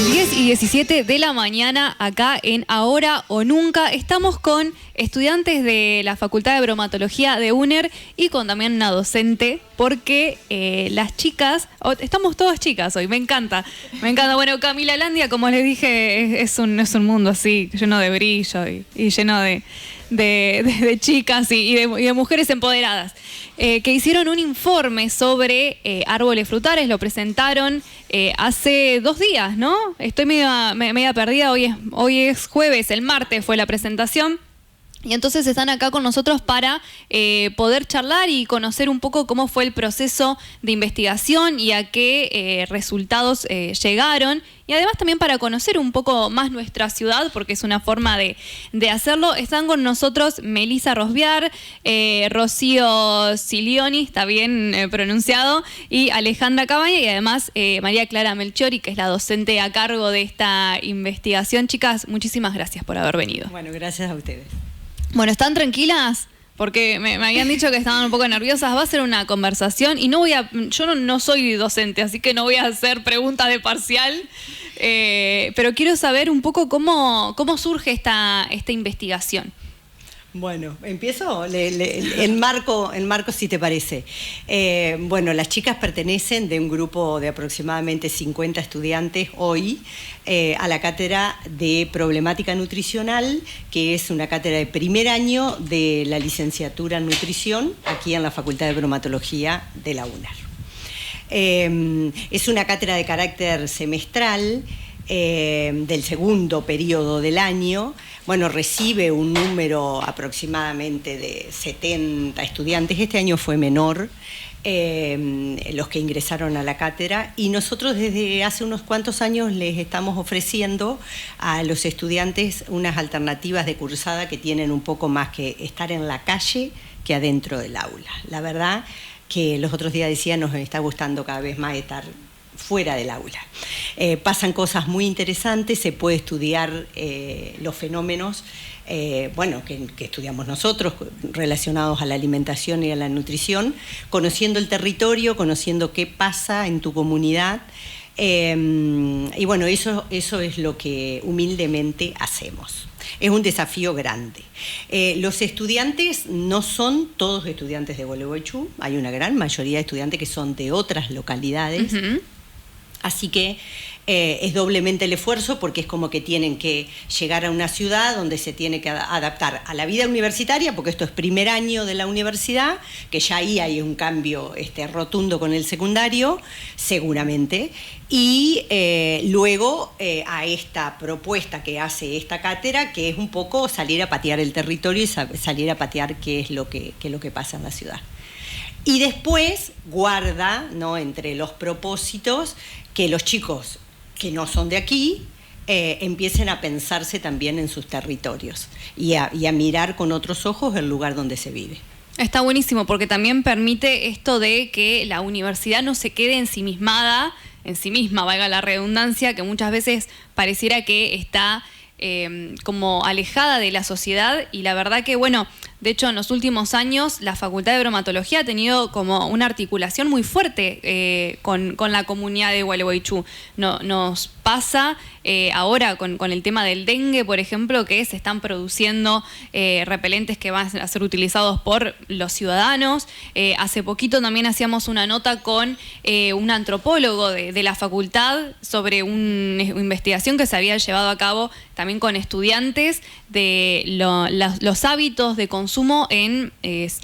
10:17 de la mañana, acá en Ahora o Nunca. Estamos con estudiantes de la Facultad de Bromatología de UNER y con también una docente, porque las chicas, estamos todas chicas hoy, me encanta. Bueno, Camila Landia, como les dije, es un mundo así, lleno de brillo y lleno de chicas y de mujeres empoderadas, que hicieron un informe sobre árboles frutales. Lo presentaron hace 2 días, ¿no? Estoy media perdida, hoy es jueves, el martes fue la presentación. Y entonces están acá con nosotros para poder charlar y conocer un poco cómo fue el proceso de investigación y a qué resultados llegaron. Y además también para conocer un poco más nuestra ciudad, porque es una forma de hacerlo. Están con nosotros Melissa Rosviar, Rocío Silioni, está bien pronunciado, y Alejandra Cabaña, y además María Clara Melchiori, que es la docente a cargo de esta investigación. Chicas, muchísimas gracias por haber venido. Bueno, gracias a ustedes. Bueno, ¿están tranquilas? Porque me habían dicho que estaban un poco nerviosas. Va a ser una conversación y yo no soy docente, así que no voy a hacer preguntas de parcial. Pero quiero saber un poco cómo surge esta investigación. Bueno, empiezo el marco si te parece. Bueno, las chicas pertenecen de un grupo de aproximadamente 50 estudiantes hoy a la cátedra de problemática nutricional, que es una cátedra de primer año de la licenciatura en nutrición aquí en la Facultad de Bromatología de la UNER. Es una cátedra de carácter semestral, del segundo periodo del año. Bueno, recibe un número aproximadamente de 70 estudiantes. Este año fue menor los que ingresaron a la cátedra, y nosotros desde hace unos cuantos años les estamos ofreciendo a los estudiantes unas alternativas de cursada que tienen un poco más que estar en la calle que adentro del aula. La verdad que los otros días decía, nos está gustando cada vez más estar fuera del aula. Pasan cosas muy interesantes, se puede estudiar los fenómenos que estudiamos nosotros, relacionados a la alimentación y a la nutrición, conociendo el territorio, conociendo qué pasa en tu comunidad. Y bueno, eso es lo que humildemente hacemos. Es un desafío grande. Los estudiantes no son todos estudiantes de Gualeguaychú, hay una gran mayoría de estudiantes que son de otras localidades. Uh-huh. Así que es doblemente el esfuerzo, porque es como que tienen que llegar a una ciudad donde se tiene que adaptar a la vida universitaria, porque esto es primer año de la universidad, que ya ahí hay un cambio rotundo con el secundario, seguramente, y luego a esta propuesta que hace esta cátedra, que es un poco salir a patear el territorio y salir a patear qué es lo que pasa en la ciudad. Y después guarda, ¿no?, entre los propósitos, que los chicos que no son de aquí empiecen a pensarse también en sus territorios y a mirar con otros ojos el lugar donde se vive. Está buenísimo, porque también permite esto de que la universidad no se quede ensimismada en sí misma, valga la redundancia, que muchas veces pareciera que está como alejada de la sociedad. Y la verdad que, bueno, de hecho en los últimos años la Facultad de Bromatología ha tenido como una articulación muy fuerte con la comunidad de Gualeguaychú. Nos pasa ahora con el tema del dengue, por ejemplo, que se están produciendo repelentes que van a ser utilizados por los ciudadanos. Hace poquito también hacíamos una nota con un antropólogo de la facultad sobre una investigación que se había llevado a cabo también con estudiantes de los hábitos de consumo en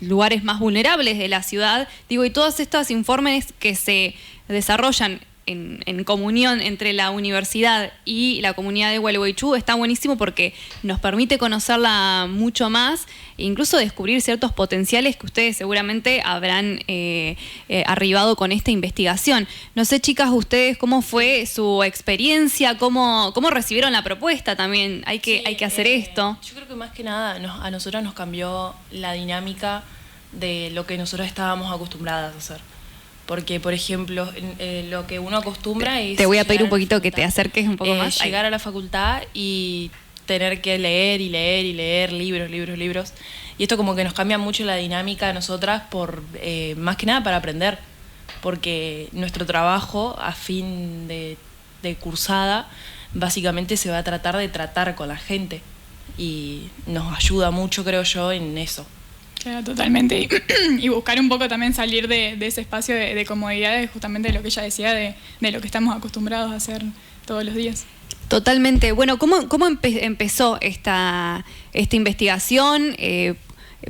lugares más vulnerables de la ciudad. Digo, y todos estos informes que se desarrollan en comunión entre la universidad y la comunidad de Gualeguaychú está buenísimo, porque nos permite conocerla mucho más e incluso descubrir ciertos potenciales que ustedes seguramente habrán arribado con esta investigación. No sé, chicas, ustedes, ¿cómo fue su experiencia? ¿Cómo recibieron la propuesta también? Hay que hacer esto. Yo creo que más que nada a nosotros nos cambió la dinámica de lo que nosotros estábamos acostumbradas a hacer. Porque, por ejemplo, lo que uno acostumbra es... Te voy a pedir un poquito que te acerques un poco más. Llegar a la facultad y tener que leer y leer y leer libros. Y esto como que nos cambia mucho la dinámica a nosotras, más que nada para aprender. Porque nuestro trabajo, a fin de de cursada, básicamente se va a tratar de tratar con la gente y nos ayuda mucho, creo yo, en eso. Claro, totalmente. Y buscar un poco también salir de ese espacio de comodidades, justamente de lo que ella decía, de lo que estamos acostumbrados a hacer todos los días. Totalmente. Bueno, ¿cómo empezó esta investigación?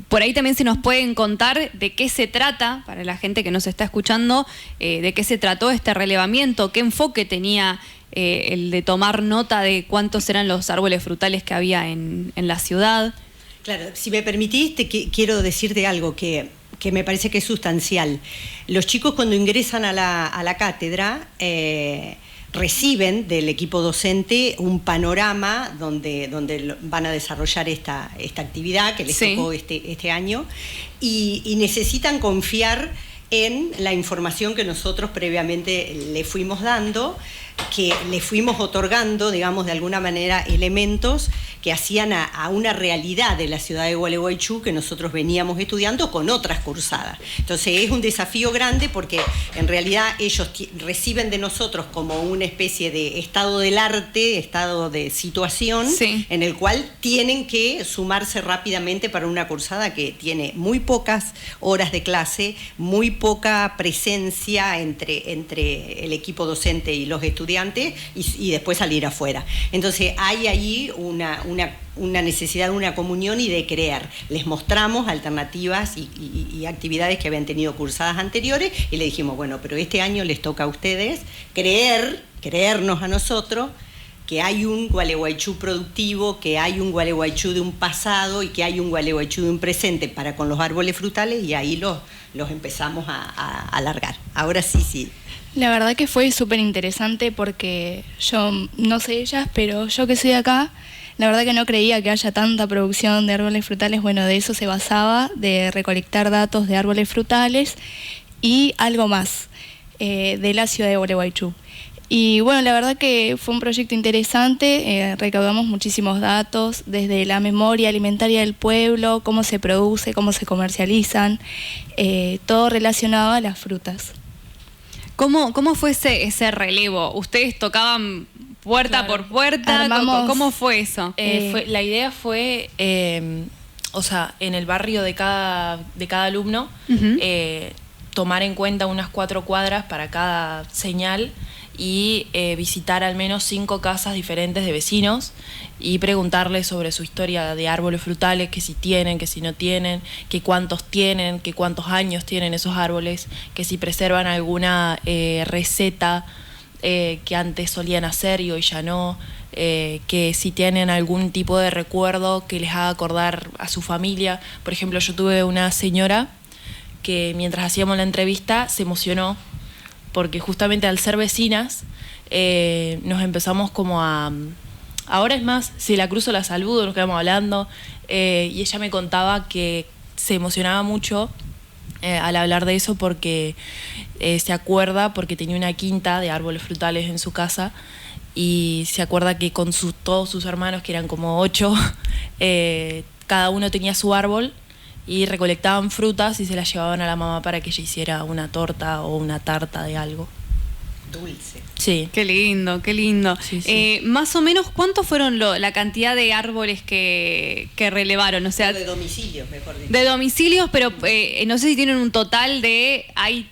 Por ahí también se nos pueden contar de qué se trata, para la gente que nos está escuchando, de qué se trató este relevamiento, qué enfoque tenía el de tomar nota de cuántos eran los árboles frutales que había en la ciudad. Claro, si me permitís, quiero decirte algo que me parece que es sustancial. Los chicos cuando ingresan a la cátedra reciben del equipo docente un panorama donde van a desarrollar esta actividad que les tocó este año y necesitan confiar en la información que nosotros previamente le fuimos dando, que le fuimos otorgando, digamos, de alguna manera elementos que hacían a una realidad de la ciudad de Gualeguaychú que nosotros veníamos estudiando con otras cursadas. Entonces es un desafío grande porque en realidad ellos reciben de nosotros como una especie de estado del arte, estado de situación, en el cual tienen que sumarse rápidamente para una cursada que tiene muy pocas horas de clase, muy poca presencia entre el equipo docente y los estudiantes y después salir afuera. Entonces hay ahí una necesidad de una comunión y de creer. Les mostramos alternativas y actividades que habían tenido cursadas anteriores y le dijimos, bueno, pero este año les toca a ustedes creernos a nosotros que hay un Gualeguaychú productivo, que hay un Gualeguaychú de un pasado y que hay un Gualeguaychú de un presente para con los árboles frutales, y ahí los empezamos a alargar. Ahora sí. La verdad que fue súper interesante porque yo, no sé ellas, pero yo que soy de acá, la verdad que no creía que haya tanta producción de árboles frutales. Bueno, de eso se basaba, de recolectar datos de árboles frutales y algo más de la ciudad de Gualeguaychú. Y bueno, la verdad que fue un proyecto interesante, recaudamos muchísimos datos, desde la memoria alimentaria del pueblo, cómo se produce, cómo se comercializan, todo relacionado a las frutas. ¿Cómo fue ese relevo? ¿Ustedes tocaban puerta por puerta? ¿Cómo fue eso? La idea fue, o sea, en el barrio de cada alumno, tomar en cuenta unas 4 cuadras para cada señal y visitar al menos 5 casas diferentes de vecinos y preguntarles sobre su historia de árboles frutales, que si tienen, que si no tienen, que cuántos tienen, que cuántos años tienen esos árboles, que si preservan alguna receta que antes solían hacer y hoy ya no, que si tienen algún tipo de recuerdo que les haga acordar a su familia. Por ejemplo, yo tuve una señora que mientras hacíamos la entrevista se emocionó porque justamente al ser vecinas nos empezamos como a... Ahora es más, si la cruzo la saludo, nos quedamos hablando, y ella me contaba que se emocionaba mucho al hablar de eso porque se acuerda, porque tenía una quinta de árboles frutales en su casa, y se acuerda que con todos sus hermanos, que eran como 8, cada uno tenía su árbol y recolectaban frutas y se las llevaban a la mamá para que ella hiciera una torta o una tarta de algo. Dulce. Sí. Qué lindo, qué lindo. Sí. Más o menos, ¿cuántos fueron la cantidad de árboles que relevaron? O sea, de domicilios, mejor dicho. De domicilios, pero no sé si tienen un total de... Hay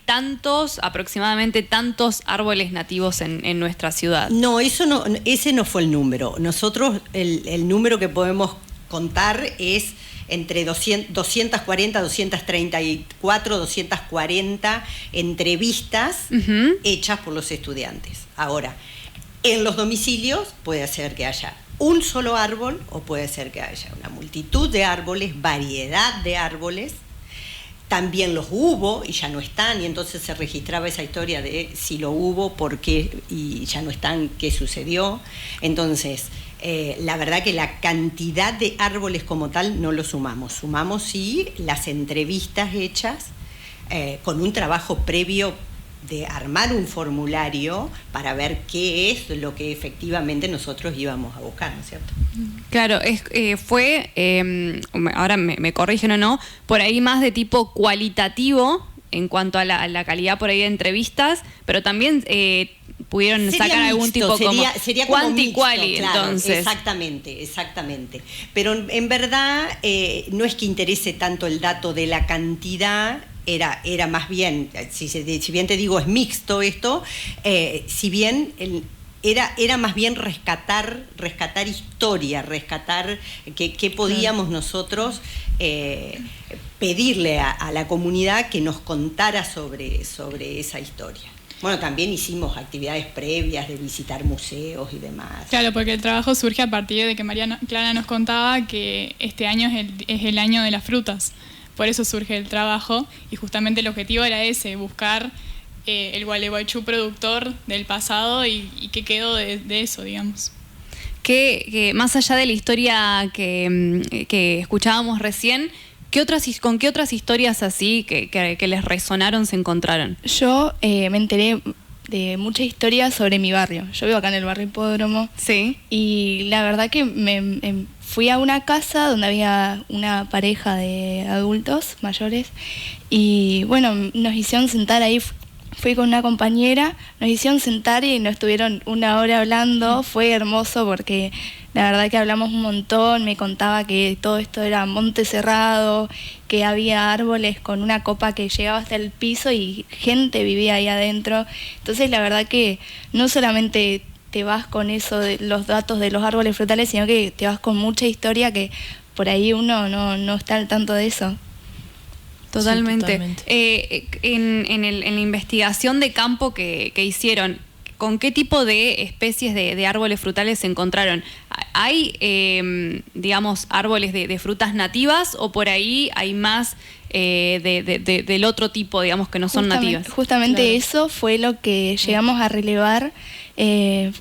aproximadamente tantos árboles nativos en nuestra ciudad. No, ese no fue el número. Nosotros, el número que podemos contar es entre 240, 234, 240 entrevistas hechas por los estudiantes. Ahora, en los domicilios puede ser que haya un solo árbol o puede ser que haya una multitud de árboles, variedad de árboles. También los hubo y ya no están, y entonces se registraba esa historia de si lo hubo, por qué, y ya no están, qué sucedió. Entonces, la verdad que la cantidad de árboles como tal no lo sumamos. Sumamos sí las entrevistas hechas con un trabajo previo de armar un formulario para ver qué es lo que efectivamente nosotros íbamos a buscar, ¿no es cierto? Claro, fue, ahora me corrigen o no, por ahí más de tipo cualitativo en cuanto a la calidad por ahí de entrevistas, pero también pudieron Sería sacar algún mixto, tipo sería como como quanti mixto, quali, claro, entonces. Exactamente. Pero en verdad no es que interese tanto el dato de la cantidad. Era más bien, si bien te digo es mixto esto, si bien era más bien rescatar historia, rescatar qué podíamos nosotros pedirle a la comunidad que nos contara sobre esa historia. Bueno, también hicimos actividades previas de visitar museos y demás. Claro, porque el trabajo surge a partir de que María Clara nos contaba que este año es el año de las frutas. Por eso surge el trabajo y justamente el objetivo era ese, buscar el Gualeguaychú productor del pasado y qué quedó de eso, digamos. Que más allá de la historia que escuchábamos recién, ¿con qué otras historias así que les resonaron se encontraron? Yo me enteré de muchas historias sobre mi barrio. Yo vivo acá en el barrio Hipódromo. Sí. Y la verdad que fui a una casa donde había una pareja de adultos mayores y bueno, nos hicieron sentar ahí. Fui con una compañera, nos hicieron sentar y nos estuvieron una hora hablando. Fue hermoso porque la verdad que hablamos un montón. Me contaba que todo esto era monte cerrado, que había árboles con una copa que llegaba hasta el piso y gente vivía ahí adentro. Entonces la verdad que no solamente te vas con eso de los datos de los árboles frutales, sino que te vas con mucha historia que por ahí uno no está al tanto de eso. Totalmente. Sí, totalmente. En la investigación de campo que hicieron, ¿con qué tipo de especies de árboles frutales se encontraron? ¿Hay, digamos, árboles de frutas nativas o por ahí hay más del otro tipo, digamos, que no son nativas? Justamente Claro. eso fue lo que llegamos a relevar.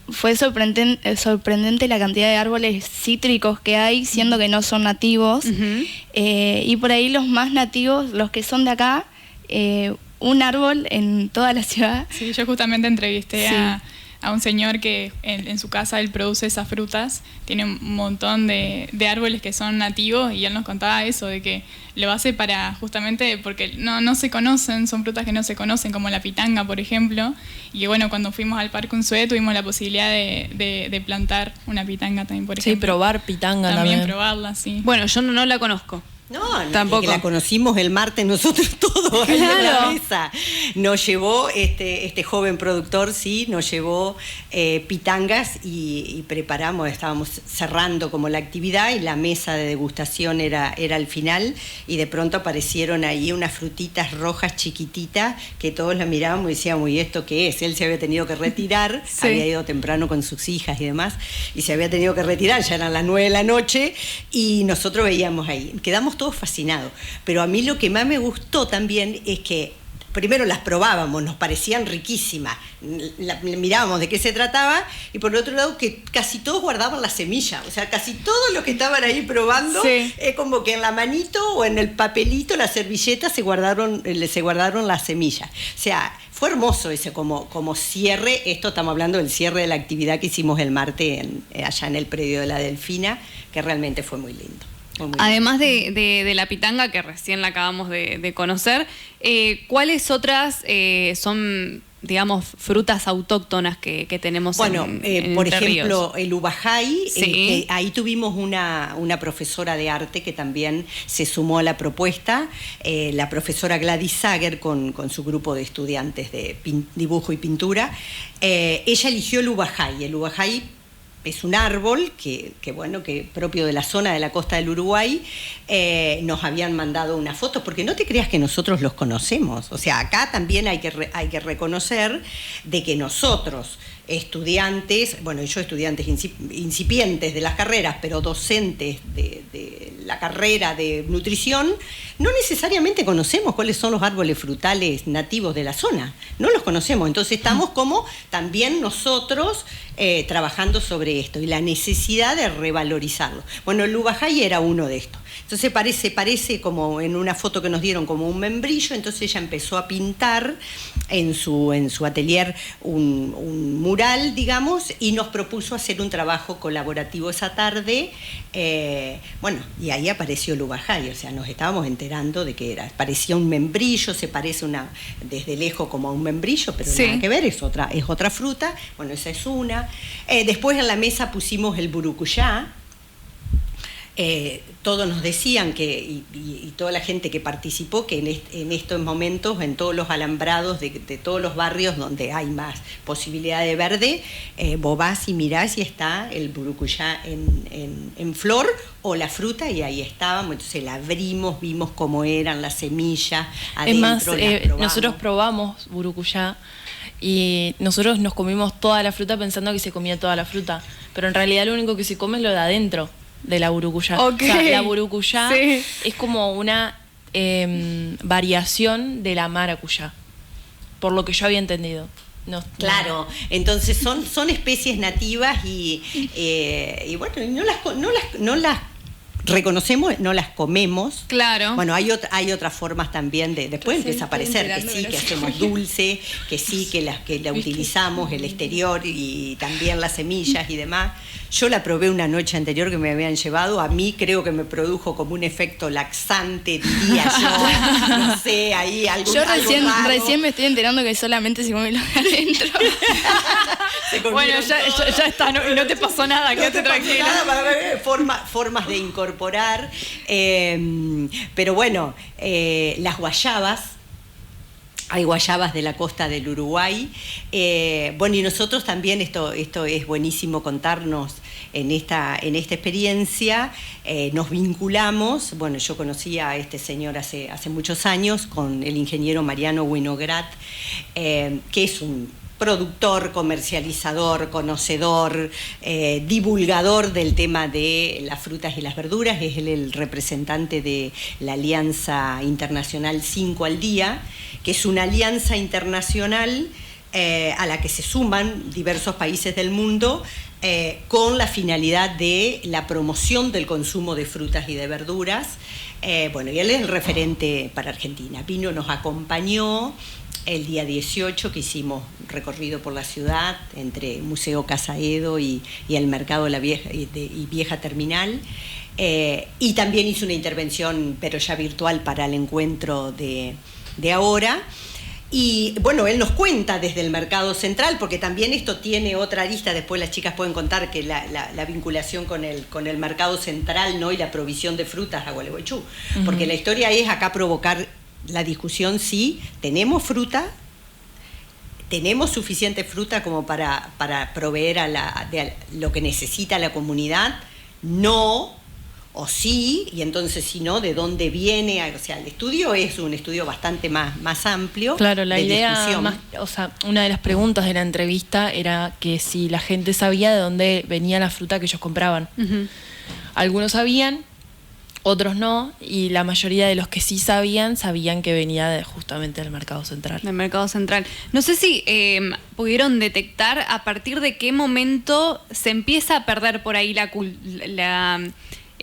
Fue sorprendente la cantidad de árboles cítricos que hay, siendo que no son nativos. Uh-huh. Y por ahí los más nativos, los que son de acá, un árbol en toda la ciudad. Sí, yo justamente entrevisté Sí. a un señor que en su casa él produce esas frutas, tiene un montón de árboles que son nativos y él nos contaba eso, de que lo hace para justamente porque no se conocen, son frutas que no se conocen, como la pitanga, por ejemplo, y que bueno, cuando fuimos al Parque Unzué tuvimos la posibilidad de plantar una pitanga también, por Sí, ejemplo. probar pitanga también. Probarla, sí. Bueno, yo no la conozco. No, Tampoco. que la conocimos el martes nosotros todos ahí en la Claro. mesa. Nos llevó este joven productor, sí, nos llevó pitangas y preparamos, estábamos cerrando como la actividad y la mesa de degustación era al final y de pronto aparecieron ahí unas frutitas rojas chiquititas que todos la mirábamos y decíamos, ¿y esto qué es? Él se había tenido que retirar, Sí. había ido temprano con sus hijas y demás y se había tenido que retirar, ya eran las 9 de la noche y nosotros veíamos ahí, quedamos todos fascinados, pero a mí lo que más me gustó también es que primero las probábamos, nos parecían riquísimas, mirábamos de qué se trataba y por el otro lado que casi todos guardaban la semilla, o sea, casi todos los que estaban ahí probando, Sí. como que en la manito o en el papelito, la servilleta se guardaron las semillas, o sea, fue hermoso ese como cierre. Esto estamos hablando del cierre de la actividad que hicimos el martes allá en el predio de la Delfina, que realmente fue muy lindo. Además de la pitanga, que recién la acabamos de conocer, ¿cuáles otras son, digamos, frutas autóctonas que tenemos en por Entre ejemplo, Ríos? el ubajay, Sí. ahí tuvimos una profesora de arte que también se sumó a la propuesta, la profesora Gladys Sager con su grupo de estudiantes de dibujo y pintura. Ella eligió el ubajay. El ubajay es un árbol que propio de la zona de la costa del Uruguay. Nos habían mandado unas fotos, porque no te creas que nosotros los conocemos. O sea, acá también hay que reconocer de que nosotros, estudiantes, yo estudiantes incipientes de las carreras, pero docentes de la carrera de nutrición, no necesariamente conocemos cuáles son los árboles frutales nativos de la zona, no los conocemos, entonces estamos como también nosotros trabajando sobre sobre esto y la necesidad de revalorizarlo. Bueno, el Lubajay era uno de estos. Entonces parece como en una foto que nos dieron como un membrillo, entonces ella empezó a pintar en su atelier un mural, digamos, y nos propuso hacer un trabajo colaborativo esa tarde. Bueno, y ahí apareció Lubajay, o sea, nos estábamos enterando de que parecía un membrillo, se parece desde lejos como a un membrillo, pero nada que ver, es otra fruta. Bueno, esa es una. Después en la mesa pusimos el burucuyá. Todos nos decían y toda la gente que participó, que en estos momentos, en todos los alambrados de todos los barrios donde hay más posibilidad de verde, vos vas y mirás y está el burucuyá en flor o la fruta, y ahí estábamos. Entonces la abrimos, vimos cómo eran las semillas adentro. Es más, nosotros probamos burucuyá y nosotros nos comimos toda la fruta pensando que se comía toda la fruta, pero en realidad lo único que se come es lo de adentro de la burucuyá. Okay. O sea, la burucuyá es como una variación de la maracuyá, por lo que yo había entendido. Claro, entonces son especies nativas y bueno, no las reconocemos, no las comemos. Claro. Bueno, hay otras formas también de después empieza a aparecer que sí, que hacemos dulce, que sí, que la utilizamos, el exterior y también las semillas y demás. Yo la probé una noche anterior que me habían llevado, a mí creo que me produjo como un efecto laxante, diría yo, no sé, ahí algo. Yo recién me estoy enterando que solamente se come lo de adentro. Bueno, ya está, no te pasó nada, quédate tranquila. Nada, para ver formas de incorporar, pero bueno, las guayabas. Hay guayabas de la costa del Uruguay. Bueno, y nosotros también, esto es buenísimo contarnos en esta experiencia, nos vinculamos. Bueno, yo conocí a este señor hace muchos años con el ingeniero Mariano Winograd, que es un productor, comercializador, conocedor, divulgador del tema de las frutas y las verduras. Es el representante de la Alianza Internacional 5 al Día, que es una alianza internacional a la que se suman diversos países del mundo con la finalidad de la promoción del consumo de frutas y de verduras. Bueno, y él es el referente para Argentina. Vino, nos acompañó el día 18, que hicimos recorrido por la ciudad entre Museo Casa Edo y el Mercado de la Vieja Terminal. Y también hizo una intervención, pero ya virtual, para el encuentro de ahora. Y bueno, él nos cuenta desde el Mercado Central, porque también esto tiene otra arista, después las chicas pueden contar que la vinculación con el Mercado Central, ¿no? Y la provisión de frutas a Gualeguaychú. Porque la historia es acá provocar la discusión si tenemos fruta, tenemos suficiente fruta como para proveer de lo que necesita la comunidad, no, o sí, y entonces si no, ¿de dónde viene? O sea, el estudio es un estudio bastante más amplio. Claro, la idea discusión. o sea, una de las preguntas de la entrevista era que si la gente sabía de dónde venía la fruta que ellos compraban. Algunos sabían, otros no, y la mayoría de los que sí sabían que venía justamente del Mercado Central. Del Mercado Central. No sé si pudieron detectar a partir de qué momento se empieza a perder por ahí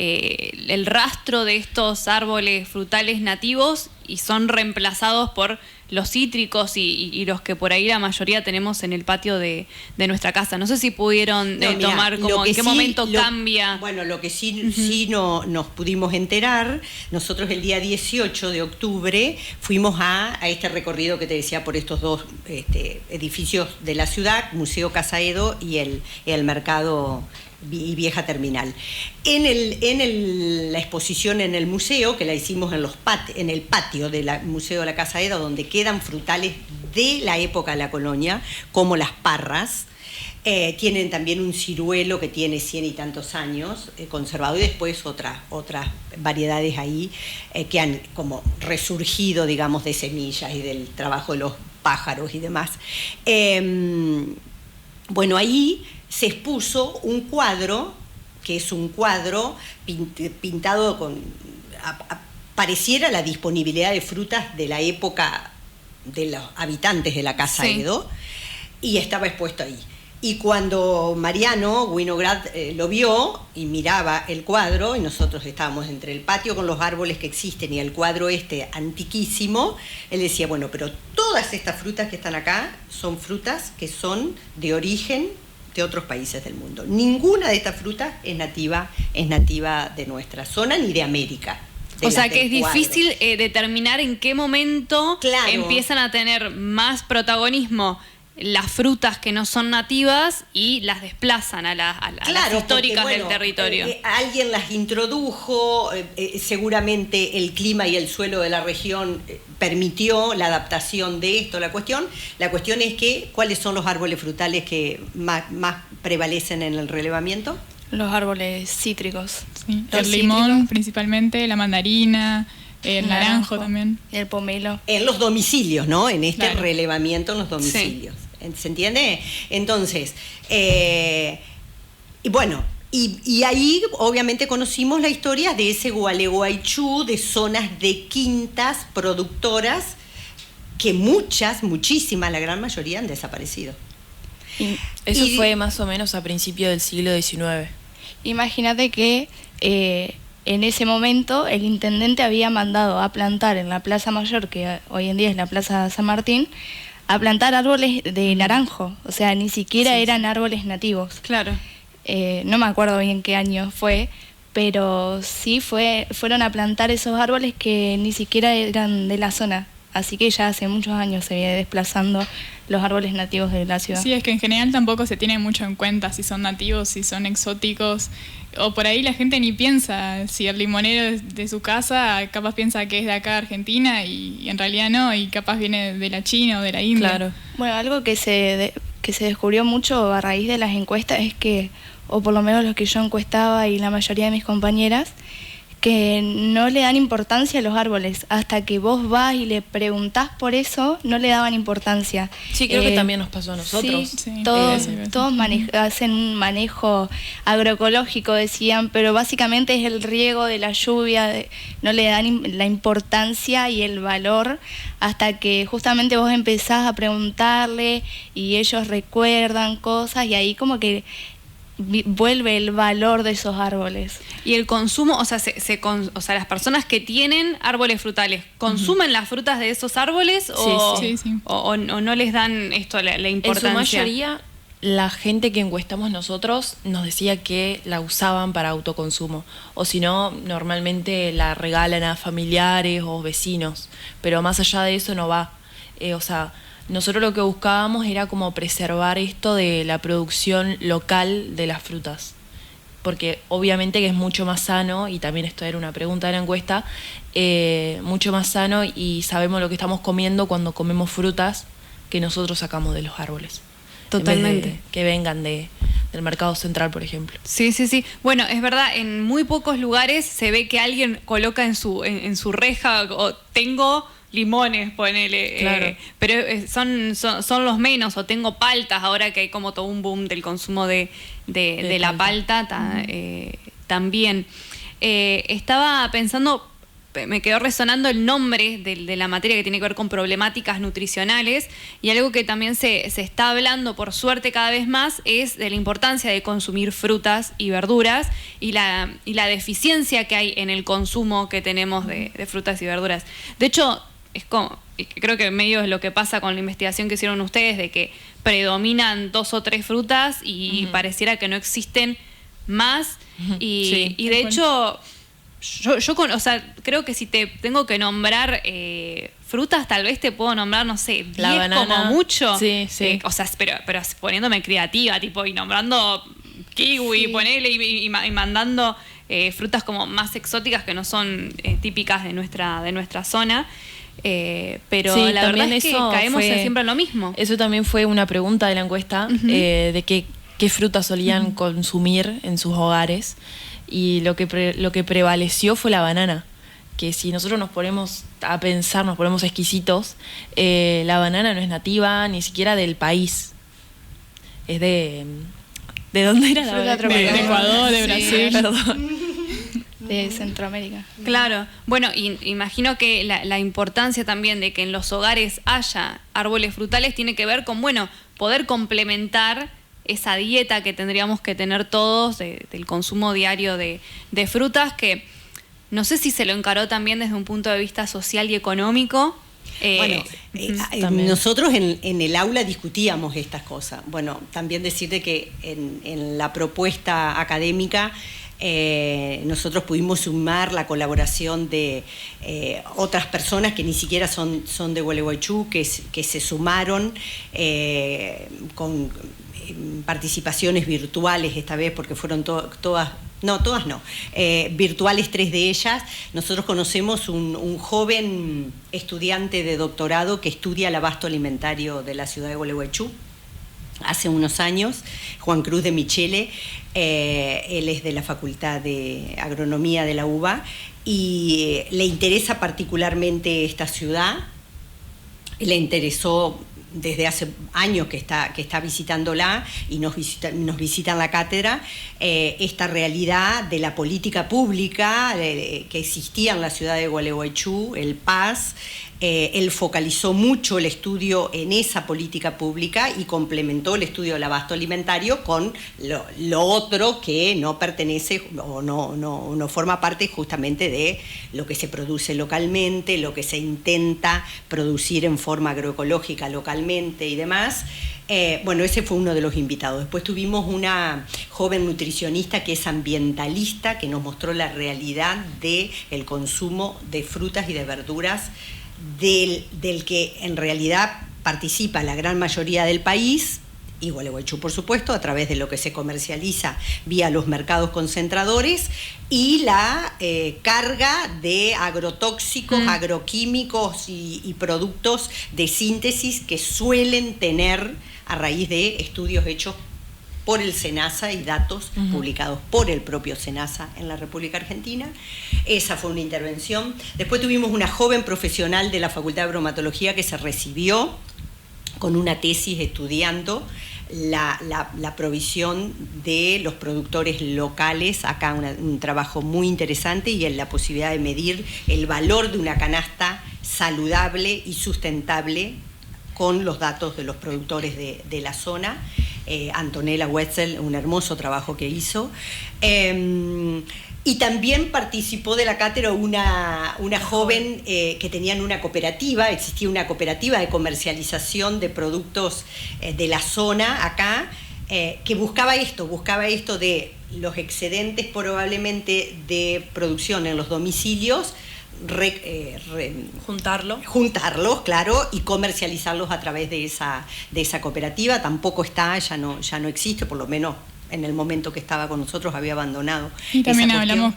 el rastro de estos árboles frutales nativos y son reemplazados por los cítricos y los que por ahí la mayoría tenemos en el patio de nuestra casa. No sé si pudieron tomar como en qué momento cambia. Bueno, lo que sí no nos pudimos enterar, nosotros el día 18 de octubre fuimos a este recorrido que te decía por estos dos edificios de la ciudad, Museo Casa Edo y el Mercado y Vieja Terminal. En la exposición en el museo, que la hicimos en el patio del Museo de la Casa Edo, donde quedan frutales de la época de la colonia, como las parras. Tienen también un ciruelo que tiene 100 y tantos años conservado, y después otras variedades ahí que han como resurgido, digamos, de semillas y del trabajo de los pájaros y demás. Bueno, ahí se expuso un cuadro, que es un cuadro pintado con... pareciera la disponibilidad de frutas de la época de los habitantes de la Casa Edo, y estaba expuesto ahí. Y cuando Mariano Winograd lo vio y miraba el cuadro, y nosotros estábamos entre el patio con los árboles que existen y el cuadro este antiquísimo, él decía, bueno, pero todas estas frutas que están acá son frutas que son de origen de otros países del mundo. Ninguna de estas frutas es nativa de nuestra zona ni de América. O sea que es difícil determinar en qué momento empiezan a tener más protagonismo las frutas que no son nativas y las desplazan a las históricas del territorio. Alguien las introdujo, seguramente el clima y el suelo de la región permitió la adaptación de esto. La cuestión es que, ¿cuáles son los árboles frutales que más prevalecen en el relevamiento? Los árboles cítricos. Sí, el limón principalmente, la mandarina, el naranjo también. El pomelo. En los domicilios, ¿no? En este relevamiento en los domicilios. Sí. ¿Se entiende? Entonces, y bueno, y ahí obviamente conocimos la historia de ese Gualeguaychú, de zonas de quintas productoras que muchísimas, la gran mayoría han desaparecido. Eso fue más o menos a principios del siglo XIX. Imagínate que en ese momento el intendente había mandado a plantar en la Plaza Mayor, que hoy en día es la Plaza San Martín, a plantar árboles de naranjo, o sea, ni siquiera eran árboles nativos. Claro. No me acuerdo bien qué año fue, pero sí fueron a plantar esos árboles que ni siquiera eran de la zona. Así que ya hace muchos años se viene desplazando los árboles nativos de la ciudad. Sí, es que en general tampoco se tiene mucho en cuenta si son nativos, si son exóticos, o por ahí la gente ni piensa, si el limonero de su casa capaz piensa que es de acá Argentina y en realidad no, y capaz viene de la China o de la India. Claro. Bueno, algo que se descubrió mucho a raíz de las encuestas es que, o por lo menos los que yo encuestaba y la mayoría de mis compañeras, que no le dan importancia a los árboles. Hasta que vos vas y le preguntás por eso, no le daban importancia. Sí, creo que también nos pasó a nosotros. Sí, todos hacen un manejo agroecológico, decían, pero básicamente es el riego de la lluvia, no le dan la importancia y el valor hasta que justamente vos empezás a preguntarle y ellos recuerdan cosas y ahí como que vuelve el valor de esos árboles. Y el consumo, o sea, las personas que tienen árboles frutales, ¿consumen las frutas de esos árboles o no les dan esto la importancia? En su mayoría, la gente que encuestamos nosotros nos decía que la usaban para autoconsumo, o si no, normalmente la regalan a familiares o vecinos, pero más allá de eso no va. Nosotros lo que buscábamos era como preservar esto de la producción local de las frutas, porque obviamente que es mucho más sano, y también esto era una pregunta de la encuesta, mucho más sano y sabemos lo que estamos comiendo cuando comemos frutas que nosotros sacamos de los árboles. Totalmente. Que vengan del mercado central, por ejemplo. Sí. Bueno, es verdad, en muy pocos lugares se ve que alguien coloca en su reja, o tengo limones, ponele, claro. Pero son los menos, o tengo paltas, ahora que hay como todo un boom del consumo de la palta también. Estaba pensando, me quedó resonando el nombre de la materia que tiene que ver con problemáticas nutricionales, y algo que también se está hablando, por suerte, cada vez más, es de la importancia de consumir frutas y verduras y la deficiencia que hay en el consumo que tenemos de frutas y verduras. De hecho, creo que medio es lo que pasa con la investigación que hicieron ustedes, de que predominan 2 o 3 frutas y pareciera que no existen más. Y de hecho, yo creo que si te tengo que nombrar frutas, tal vez te puedo nombrar, no sé, 10 la banana, como mucho. Sí. Pero poniéndome creativa, tipo, y nombrando kiwi, ponele, y mandando frutas como más exóticas que no son típicas de nuestra zona. Pero la verdad es que caemos siempre en lo mismo. Eso también fue una pregunta de la encuesta, de qué frutas solían consumir en sus hogares, y lo que prevaleció fue la banana, que si nosotros nos ponemos a pensar, nos ponemos exquisitos, la banana no es nativa ni siquiera del país, es ¿de dónde era la banana? De Ecuador, de Brasil. Perdón. De Centroamérica. Claro, bueno, imagino que la importancia también de que en los hogares haya árboles frutales tiene que ver con, poder complementar esa dieta que tendríamos que tener todos del consumo diario de frutas, que no sé si se lo encaró también desde un punto de vista social y económico. Nosotros en el aula discutíamos estas cosas. Bueno, también decirte que en la propuesta académica nosotros pudimos sumar la colaboración de otras personas que ni siquiera son de Gualeguaychú, que se sumaron con participaciones virtuales esta vez, porque fueron todas virtuales, 3 de ellas. Nosotros conocemos un joven estudiante de doctorado que estudia el abasto alimentario de la ciudad de Gualeguaychú hace unos años, Juan Cruz de Michele. Él es de la Facultad de Agronomía de la UBA y le interesa particularmente esta ciudad. Le interesó desde hace años que está visitándola y nos visita en la cátedra, esta realidad de la política pública que existía en la ciudad de Gualeguaychú, el PAS. Él focalizó mucho el estudio en esa política pública y complementó el estudio del abasto alimentario con lo otro que no pertenece o no forma parte justamente de lo que se produce localmente, lo que se intenta producir en forma agroecológica localmente y demás. Ese fue uno de los invitados. Después tuvimos una joven nutricionista que es ambientalista, que nos mostró la realidad del consumo de frutas y de verduras del que en realidad participa la gran mayoría del país, y Gualeguaychú por supuesto, a través de lo que se comercializa vía los mercados concentradores, y la carga de agrotóxicos, agroquímicos y productos de síntesis que suelen tener a raíz de estudios hechos por el SENASA y datos publicados por el propio SENASA en la República Argentina. Esa fue una intervención. Después tuvimos una joven profesional de la Facultad de Bromatología que se recibió con una tesis estudiando la provisión de los productores locales. Acá un trabajo muy interesante y en la posibilidad de medir el valor de una canasta saludable y sustentable con los datos de los productores de la zona. Antonella Wetzel, un hermoso trabajo que hizo. Y también participó de la cátedra una joven que tenían una cooperativa, existía una cooperativa de comercialización de productos de la zona acá, que buscaba esto de los excedentes probablemente de producción en los domicilios, juntarlos, claro, y comercializarlos a través de esa cooperativa. Tampoco está, ya no existe, por lo menos en el momento que estaba con nosotros había abandonado. Y también hablamos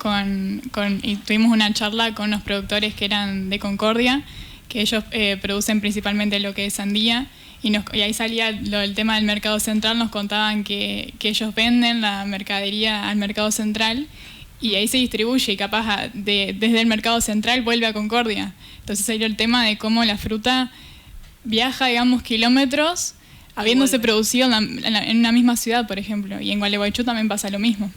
y tuvimos una charla con unos productores que eran de Concordia, que ellos producen principalmente lo que es sandía, y ahí salía el tema del mercado central. Nos contaban que ellos venden la mercadería al mercado central y ahí se distribuye, y capaz desde el mercado central vuelve a Concordia. Entonces ahí el tema de cómo la fruta viaja, digamos, kilómetros, habiéndose producido en una misma ciudad, por ejemplo. Y en Gualeguaychú también pasa lo mismo.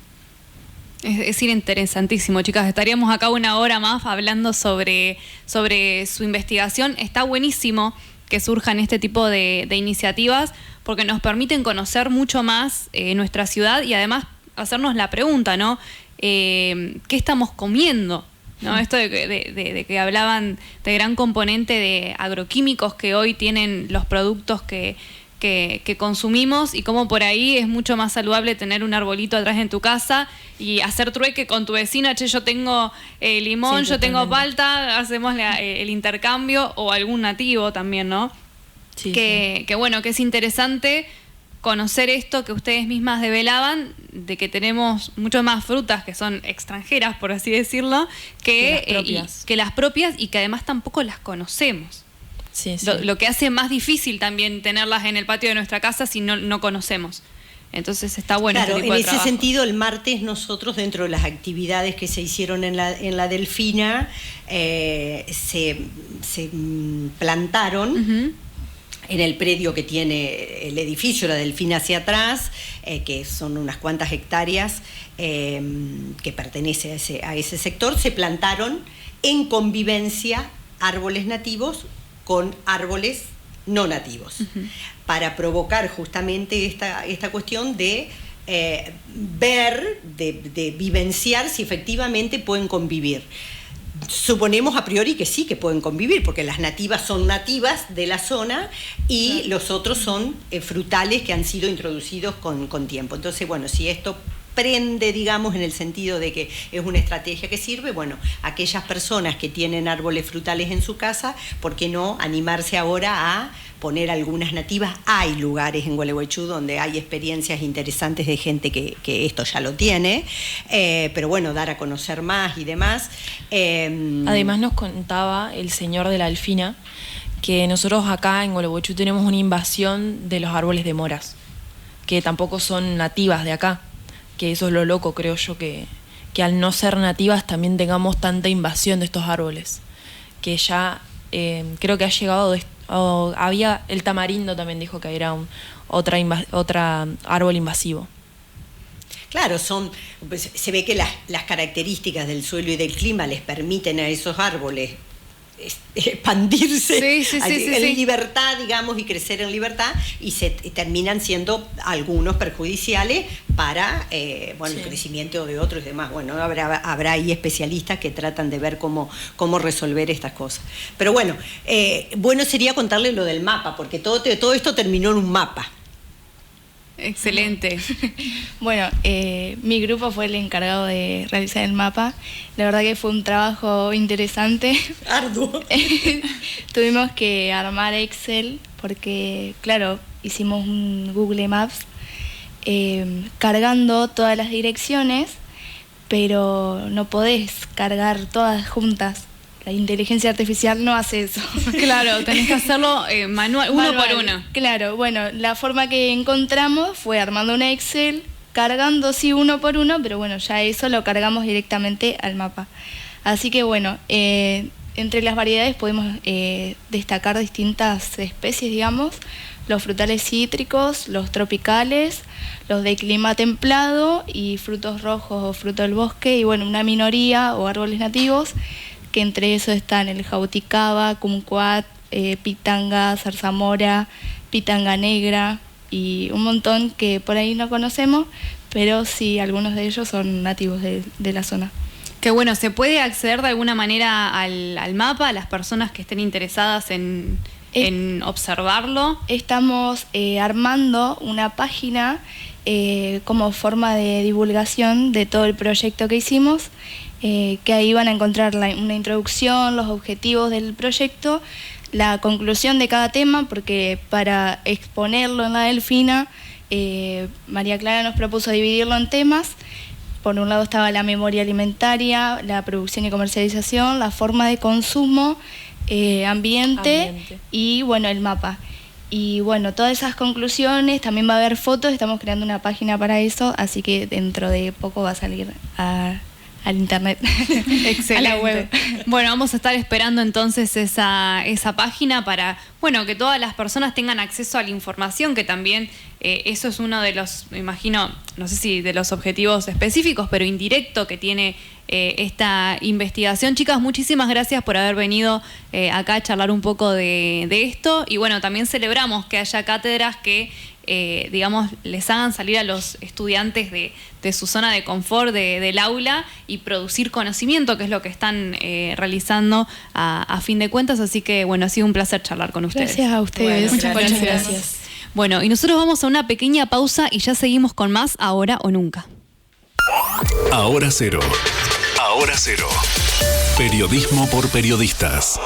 Es interesantísimo, chicas. Estaríamos acá una hora más hablando sobre su investigación. Está buenísimo que surjan este tipo de iniciativas, porque nos permiten conocer mucho más nuestra ciudad y además hacernos la pregunta, ¿no? ¿Qué estamos comiendo? ¿No? Esto de que hablaban de gran componente de agroquímicos que hoy tienen los productos que consumimos, y cómo por ahí es mucho más saludable tener un arbolito atrás en tu casa y hacer trueque con tu vecina. Che, yo tengo limón, sí, yo tengo palta, hacemos el intercambio, o algún nativo también, ¿no? Sí, que es interesante conocer esto que ustedes mismas develaban, de que tenemos mucho más frutas que son extranjeras, por así decirlo, que las propias, y que además tampoco las conocemos. Sí. Lo que hace más difícil también tenerlas en el patio de nuestra casa si no conocemos. Entonces está bueno. Claro, este tipo de ese trabajo. Sentido, el martes nosotros, dentro de las actividades que se hicieron en la Delfina, se plantaron en el predio que tiene el edificio La Delfina hacia atrás, que son unas cuantas hectáreas que pertenece a ese sector. Se plantaron en convivencia árboles nativos con árboles no nativos, para provocar justamente esta cuestión de ver, de vivenciar si efectivamente pueden convivir. Suponemos a priori que sí, que pueden convivir, porque las nativas son nativas de la zona y los otros son frutales que han sido introducidos con tiempo. Entonces, bueno, si esto prende, digamos, en el sentido de que es una estrategia que sirve, bueno, aquellas personas que tienen árboles frutales en su casa, ¿por qué no animarse ahora a poner algunas nativas? Hay lugares en Gualeguaychú donde hay experiencias interesantes de gente que esto ya lo tiene, pero bueno, dar a conocer más y demás. Además nos contaba el señor de la Alfina que nosotros acá en Gualeguaychú tenemos una invasión de los árboles de moras, que tampoco son nativas de acá, que eso es lo loco, creo yo, que al no ser nativas también tengamos tanta invasión de estos árboles, que ya creo que ha llegado, había el tamarindo también dijo que era otra árbol invasivo. Claro, pues, se ve que las características del suelo y del clima les permiten a esos árboles expandirse en libertad, digamos, y crecer en libertad, y terminan siendo algunos perjudiciales para el crecimiento de otros y demás. Bueno, habrá ahí especialistas que tratan de ver cómo resolver estas cosas. Pero bueno, bueno sería contarle lo del mapa, porque todo esto terminó en un mapa. Excelente. Bueno, mi grupo fue el encargado de realizar el mapa. La verdad que fue un trabajo interesante. Arduo. Tuvimos que armar Excel porque, claro, hicimos un Google Maps cargando todas las direcciones, pero no podés cargar todas juntas. La inteligencia artificial no hace eso. Claro, tenés que hacerlo manual, uno por uno. Claro, bueno, la forma que encontramos fue armando un Excel, cargando sí uno por uno, pero bueno, ya eso lo cargamos directamente al mapa. Así que bueno, entre las variedades podemos destacar distintas especies, digamos, los frutales cítricos, los tropicales, los de clima templado y frutos rojos o fruto del bosque, y bueno, una minoría o árboles nativos, que entre esos están el jauticaba, kumquat, pitanga, zarzamora, pitanga negra y un montón que por ahí no conocemos, pero sí algunos de ellos son nativos de la zona. Qué bueno, ¿se puede acceder de alguna manera al mapa, a las personas que estén interesadas en observarlo? Estamos armando una página como forma de divulgación de todo el proyecto que hicimos, que ahí van a encontrar una introducción, los objetivos del proyecto, la conclusión de cada tema, porque para exponerlo en la Delfina, María Clara nos propuso dividirlo en temas. Por un lado estaba la memoria alimentaria, la producción y comercialización, la forma de consumo, ambiente y bueno, el mapa. Y bueno, todas esas conclusiones, también va a haber fotos, estamos creando una página para eso, así que dentro de poco va a salir al internet. Excelente. A la web. Bueno, vamos a estar esperando entonces esa página para, bueno, que todas las personas tengan acceso a la información, que también eso es uno de los, me imagino, no sé si de los objetivos específicos, pero indirecto que tiene esta investigación. Chicas, muchísimas gracias por haber venido acá a charlar un poco de esto, y bueno, también celebramos que haya cátedras que digamos, les hagan salir a los estudiantes de su zona de confort del aula y producir conocimiento, que es lo que están realizando a fin de cuentas. Así que, bueno, ha sido un placer charlar con ustedes. Gracias a ustedes. Bueno, muchas gracias. Bueno, y nosotros vamos a una pequeña pausa y ya seguimos con más Ahora o Nunca. Ahora Cero. Ahora Cero. Periodismo por periodistas.